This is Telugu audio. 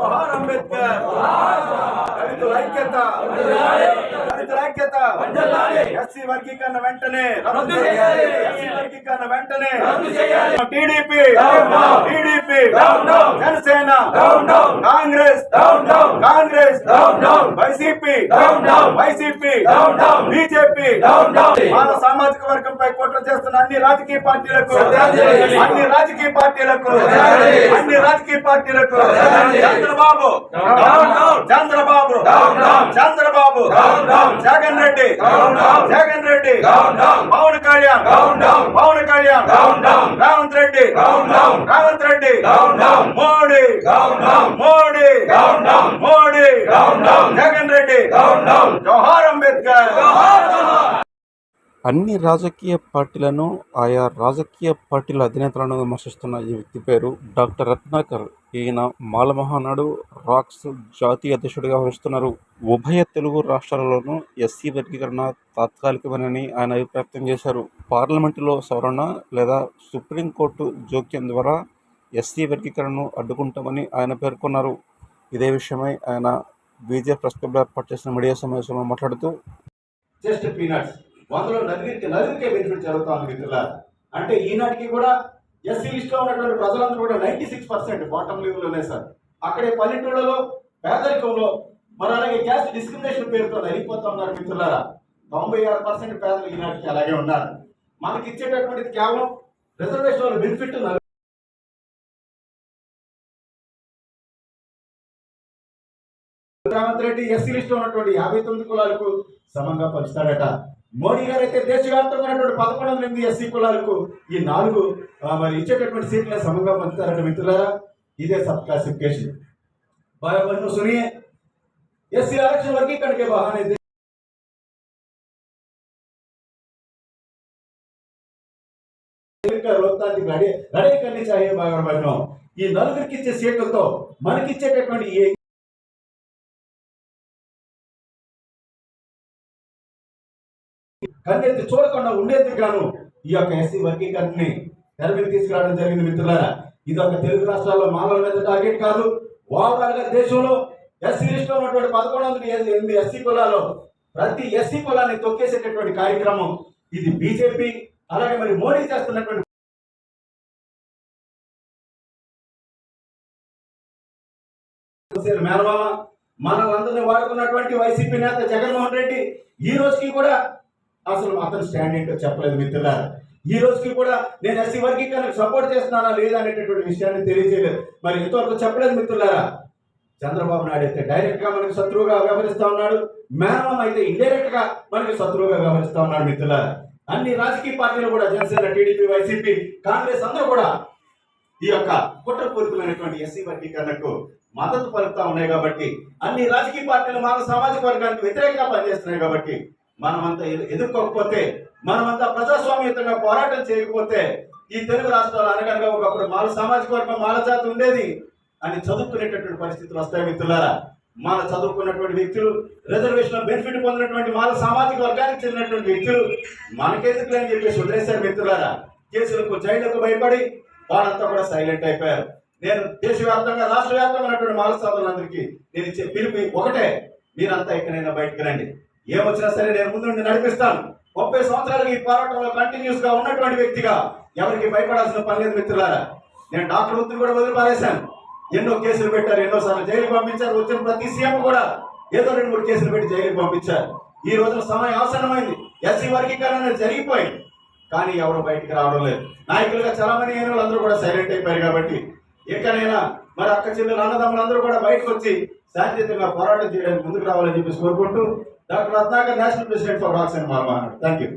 జోహార్ అంబేద్కర్. దళితుల ఐక్యత, దళితుల ఐక్యత. ఎస్సీ వర్గీకరణ వెంటనే రద్దు చేయాలి. ఎస్సీ వర్గీకరణ వెంటనే రద్దు చేయాలి. TDP, TDP, Janasena, Congress, Congress, YCP, YCP, BJP, మన సామాజిక వర్గంపై కుట్ర చేస్తున్న అన్ని రాజకీయ పార్టీలకు, అన్ని రాజకీయ పార్టీలకు, అన్ని రాజకీయ పార్టీలకు చంద్రబాబు, చంద్రబాబు, చంద్రబాబు, జగన్ రెడ్డి, జగన్ రెడ్డి, పవన్ కళ్యాణ్, పవన్ కళ్యాణ్, రేవంత్ రెడ్డి, రేవంత్ రెడ్డి, మోడీ, మోడీ, మోడీ, జగన్ రెడ్డి. జోహార్ అంబేద్కర్. అన్ని రాజకీయ పార్టీలను, ఆయా రాజకీయ పార్టీల అధినేతలను విమర్శిస్తున్న ఈ వ్యక్తి పేరు డాక్టర్ రత్నాకర్. ఈయన మాల మహానాడు రాక్స్ జాతీయ అధ్యక్షుడిగా వ్యవహరిస్తున్నారు. ఉభయ తెలుగు రాష్ట్రాలలోనూ ఎస్సీ వర్గీకరణ తాత్కాలికమని ఆయన అభిప్రాయం చేశారు. పార్లమెంటులో సవరణ లేదా సుప్రీంకోర్టు జోక్యం ద్వారా ఎస్సీ వర్గీకరణను అడ్డుకుంటామని ఆయన పేర్కొన్నారు. ఇదే విషయమై ఆయన బీజేపీ ప్రెస్ క్లబ్లో ఏర్పాటు చేసిన మీడియా సమావేశంలో మాట్లాడుతూ, జస్ట్ పీనట్స్, వందలో నలుగురికే బెనిఫిట్ జరుగుతుంది మిత్రులారా. అంటే ఈనాటికి కూడా ఎస్సీ లిస్ట్లో ఉన్నటువంటి ప్రజలందరూ కూడా 96% బాటమ్ లెవెల్ ఉన్నాయి సార్. అక్కడే పల్లెటూళ్ళలో పేదరికంలో మరి అలాగే క్యాస్ట్ డిస్క్రిమినేషన్ పేరుతో నలిగిపోతా ఉన్నారు మిత్రులారా. 96% పేదలు ఈనాటికి అలాగే ఉన్నారు. మనకి ఇచ్చేటటువంటిది కేవలం reservation benefit. Revanth Reddy SC లిస్ట్లో ఉన్నటువంటి 59 కులాలకు సమంగా పంచుతాడట. మోడీ గారు అయితే దేశవ్యాప్తంగా ఉన్నటువంటి 1108 ఎస్సీ కులాలకు ఈ 4 మరి ఇచ్చేటటువంటి సీట్లను సమంగా పంచుతారట మిత్రులారా. ఇదే సబ్ క్లాసిఫికేషన్. సునియే ఎస్సీ ఆరక్షణ వర్గీకరణ के बहाने లోక్తాంత్రిక లడై करनी चाहिए. ఈ నలుగురికి ఇచ్చే సీట్లతో మనకిచ్చేటటువంటి కన్నెత్తి చూడకుండా ఉండేందుకు గాను ఈ యొక్క ఎస్సీ వర్గీకరణని తెర మీద తీసుకురావడం జరిగింది మిత్రులారా. ఇది ఒక తెలుగు రాష్ట్రాల్లో మానవుల మీద టార్గెట్ కాదు. ఓవరాల్ గా దేశంలో ఎస్సీ లిస్టులో ఉన్నటువంటి 1108 ఎస్సీ కులాల్లో ప్రతి ఎస్సీ కులాన్ని తొక్కేసేటటువంటి కార్యక్రమం ఇది బీజేపీ అలాగే మరి మోడీ చేస్తున్నటువంటి మేనమామ మనల్ని వాడుకున్నటువంటి వైసీపీ నేత జగన్మోహన్ రెడ్డి ఈ రోజుకి కూడా అసలు అతను స్టాండ్ ఏంటో చెప్పలేదు మిత్రులారా. ఈ రోజుకి కూడా నేను ఎస్సీ వర్గీకరణకు సపోర్ట్ చేస్తున్నానా లేదా అనేటటువంటి విషయాన్ని తెలియజేయలేదు. మరి ఇంతవరకు చెప్పలేదు మిత్రులారా. చంద్రబాబు నాయుడు అయితే డైరెక్ట్ గా మనకి శత్రువుగా వ్యవహరిస్తా ఉన్నాడు. మేనమామ అయితే ఇండైరెక్ట్ గా మనకి శత్రువుగా వ్యవహరిస్తా ఉన్నాడు మిత్రులారా. అన్ని రాజకీయ పార్టీలు కూడా జనసేన, టీడీపీ, వైసీపీ, కాంగ్రెస్ అందరూ కూడా ఈ యొక్క కుట్రపూరితమైనటువంటి ఎస్సీ వర్గీకరణకు మద్దతు పలుకుతా ఉన్నాయి. కాబట్టి అన్ని రాజకీయ పార్టీలు మన సామాజిక వర్గానికి వ్యతిరేకంగా పనిచేస్తున్నాయి. కాబట్టి మనమంతా ఎదుర్కోకపోతే, మనమంతా ప్రజాస్వామ్యతంగా పోరాటం చేయకపోతే ఈ తెలుగు రాష్ట్రాలు అనగనగా ఒకప్పుడు మాల సామాజిక వర్గం, మాల జాతి ఉండేది అని చదువుకునేటటువంటి పరిస్థితులు వస్తాయి మిత్రులారా. మన చదువుకున్నటువంటి వ్యక్తులు, రిజర్వేషన్ బెనిఫిట్ పొందినటువంటి మాల సామాజిక వర్గానికి చెందినటువంటి వ్యక్తులు మనకెందుకు అని చెప్పేసి వదిలేశారు మిత్రులారా. కేసులకు, జైళ్లకు భయపడి వాళ్ళంతా కూడా సైలెంట్ అయిపోయారు. నేను దేశవ్యాప్తంగా, రాష్ట్ర వ్యాప్తంగా ఉన్నటువంటి మాల సోదరులందరికీ నేను ఇచ్చే పిలుపు ఒకటే, మీరంతా ఎక్కడైనా బయటకు రండి. ఏమొచ్చినా సరే నేను ముందు నడిపిస్తాను. 30 సంవత్సరాలుగా ఈ పోరాటంలో కంటిన్యూస్ గా ఉన్నటువంటి వ్యక్తిగా ఎవరికి భయపడాల్సిన పని లేదు మిత్రులారా. నేను డాక్టర్ వృత్తిని కూడా వదిలిపారేశాను. ఎన్నో కేసులు పెట్టారు, ఎన్నోసార్లు జైలుకి పంపించారు. వచ్చిన ప్రతి సీఎం కూడా ఏదో 2-3 కేసులు పెట్టి జైలుకి పంపించారు. ఈ రోజున సమయం ఆసన్నమైంది. ఎస్సీ వర్గీకరణ జరిగిపోయింది, కానీ ఎవరు బయటికి రావడం లేదు. నాయకులుగా చాలా మంది అయిన వాళ్ళందరూ కూడా సైలెంట్ అయిపోయారు. కాబట్టి ఎక్కడైనా మరి అక్క చెల్లెలు, అన్నదమ్ములందరూ కూడా బయటకు వచ్చి శాంతియుతంగా పోరాటం చేయడానికి ముందుకు రావాలని చెప్పేసి కోరుకుంటూ doctor Ratnakar, national president for racks and Mala Mahanadu. Thank you.